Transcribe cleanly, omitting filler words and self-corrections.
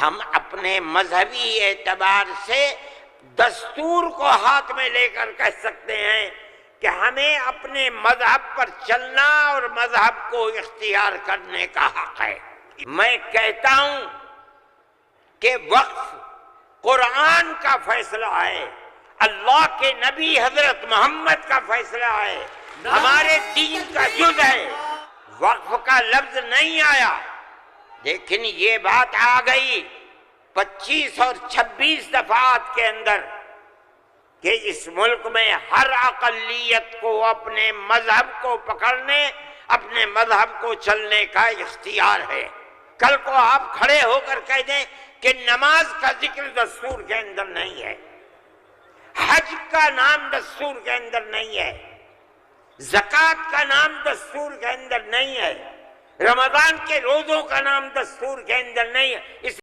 ہم اپنے مذہبی اعتبار سے دستور کو ہاتھ میں لے کر کہہ سکتے ہیں کہ ہمیں اپنے مذہب پر چلنا اور مذہب کو اختیار کرنے کا حق ہے۔ میں کہتا ہوں کہ وقف قرآن کا فیصلہ ہے، اللہ کے نبی حضرت محمد کا فیصلہ ہے، ہمارے دین کا جز ہے۔ وقف کا لفظ نہیں آیا، لیکن یہ بات آ گئی 25 اور 26 دفعات کے اندر کہ اس ملک میں ہر اقلیت کو اپنے مذہب کو پکڑنے، اپنے مذہب کو چلنے کا اختیار ہے۔ کل کو آپ کھڑے ہو کر کہہ دیں کہ نماز کا ذکر دستور کے اندر نہیں ہے، حج کا نام دستور کے اندر نہیں ہے، زکوٰۃ کا نام دستور کے اندر نہیں ہے، رمضان کے روزوں کا نام دستور کے اندر نہیں ہے، اس